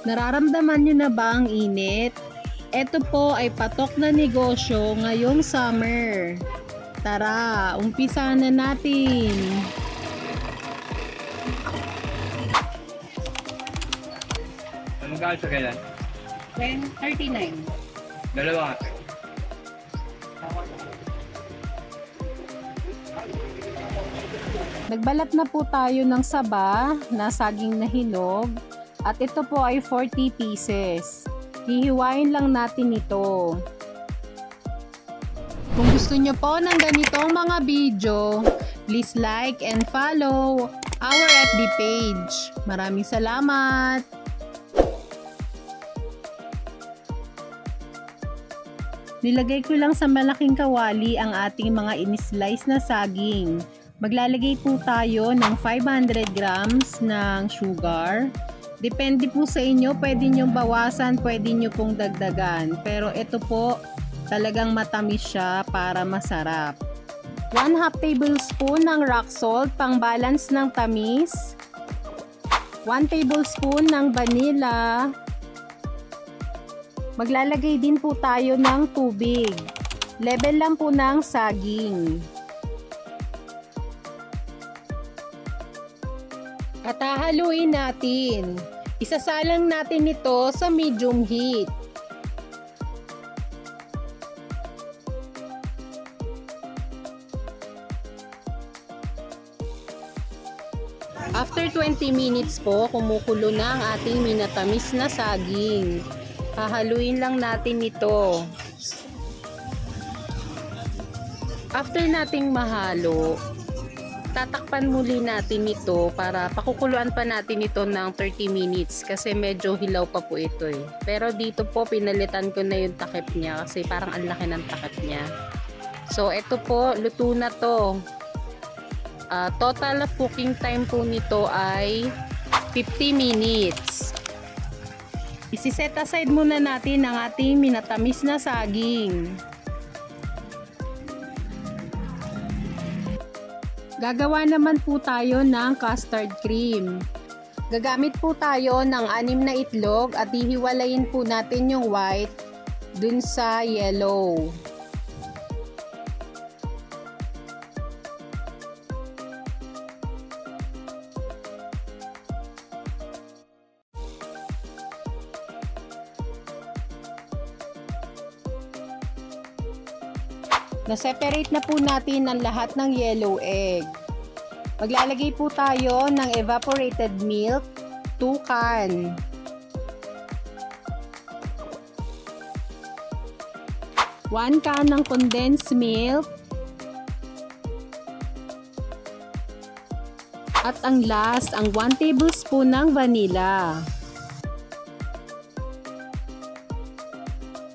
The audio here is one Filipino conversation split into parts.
Nararamdaman nyo na ba ang init? Ito po ay patok na negosyo ngayong summer. Tara, umpisa na natin. Anong kaal sa kailan? 39. Dalawa. Nagbalat na po tayo ng saba na saging na hinog at ito po ay 40 pieces. Hihiwain lang natin ito. Kung gusto nyo po ng ganitong mga video, please like and follow our FB page. Maraming salamat! Nilagay ko lang sa malaking kawali ang ating mga in-slice na saging. Maglalagay po tayo ng 500 grams ng sugar. Depende po sa inyo, pwede nyo bawasan, pwede nyo pong dagdagan. Pero ito po, talagang matamis siya para masarap. 1/2 tablespoon ng rock salt, pang balance ng tamis. 1 tablespoon ng vanilla. Maglalagay din po tayo ng tubig. Level lang po ng saging. At hahaluin natin. Isasalang natin ito sa medium heat. After 20 minutes po, kumukulo na ang ating minatamis na saging. Hahaluin lang natin ito. After nating mahalo, tatakpan muli natin ito para pakukuluan pa natin ito ng 30 minutes kasi medyo hilaw pa po ito eh. Pero dito po pinalitan ko na yung takip niya kasi parang ang laki ng takip niya. So ito po, luto na to. Total cooking time po nito ay 50 minutes. Isi-set aside muna natin ang ating minatamis na saging. Gagawa naman po tayo ng custard cream. Gagamit po tayo ng 6 na itlog at hihiwalayin po natin yung white dun sa yellow. Na-separate na po natin ang lahat ng yellow egg. Maglalagay po tayo ng evaporated milk, 2 can. One can ng condensed milk. At ang last, ang 1 tablespoon ng vanilla.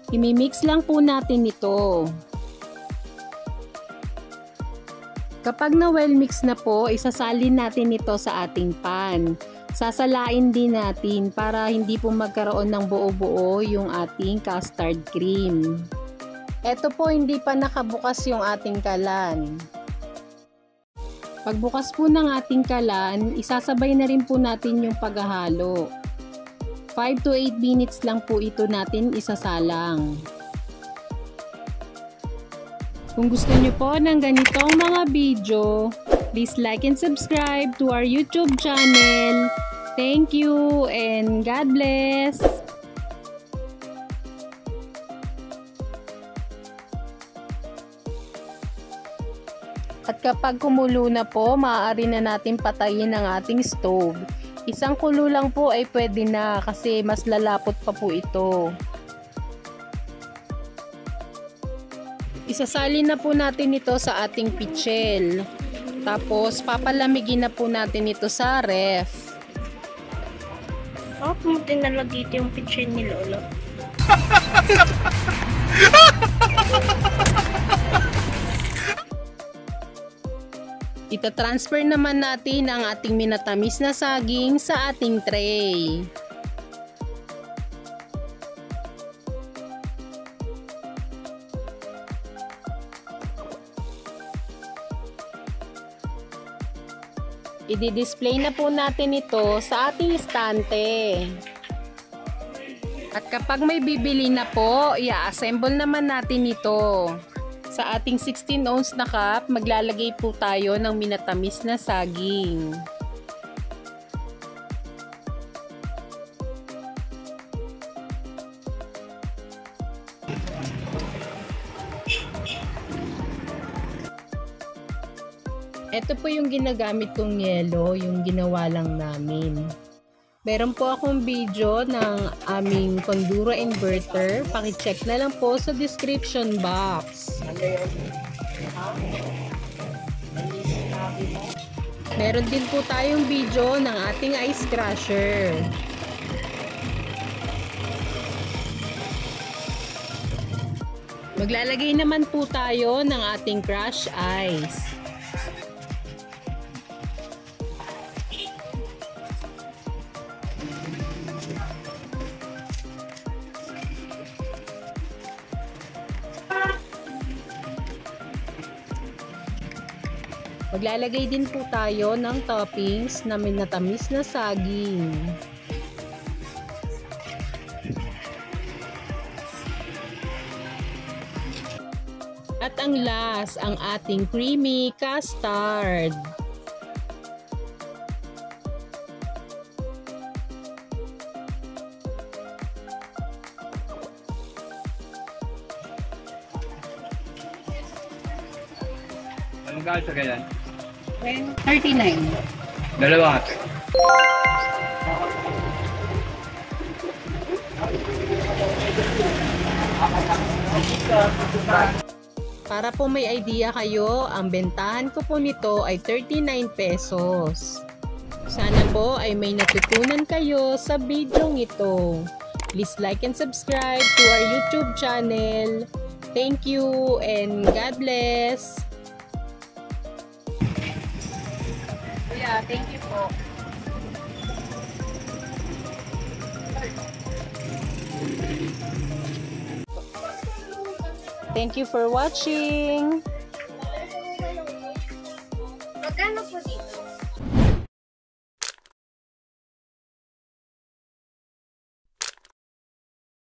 Imimix lang po natin ito. Kapag na well mix na po, isasalin natin ito sa ating pan. Sasalain din natin para hindi po magkaroon ng buo-buo yung ating custard cream. Ito po hindi pa nakabukas yung ating kalan. Pagbukas po ng ating kalan, isasabay na rin po natin yung paghahalo. 5 to 8 minutes lang po ito natin isasalang. Kung gusto niyo po ng ganitong mga video, please like and subscribe to our YouTube channel. Thank you and God bless! At kapag kumulo na po, maaari na natin patayin ang ating stove. Isang kulo lang po ay pwede na kasi mas lalapot pa po ito. Isasalin na po natin ito sa ating pichel. Tapos papalamigin na po natin ito sa ref. Pumunta na lang dito yung pichel ni Lolo. Ita-transfer naman natin ang ating minatamis na saging sa ating tray. I-display na po natin ito sa ating estante. At kapag may bibili na po, i-assemble naman natin ito. Sa ating 16 ounce na cup, maglalagay po tayo ng minatamis na saging. Ito po yung ginagamit kong yelo, yung ginawa lang namin. Meron po akong video ng aming Condura inverter. Paki-check na lang po sa description box. Meron din po tayong video ng ating ice crusher. Maglalagay naman po tayo ng ating crush ice. Maglalagay din po tayo ng toppings na minatamis na saging. At ang last, ang ating creamy custard. Anong gaano sa kailan? 39. Dalawa ate. Para po may idea kayo, ang bentahan ko po nito ay 39 pesos. Sana po ay may natutunan kayo sa video ito. Please like and subscribe to our YouTube channel. Thank you and God bless. Yeah, thank you po. Thank you for watching. Magkano po dito?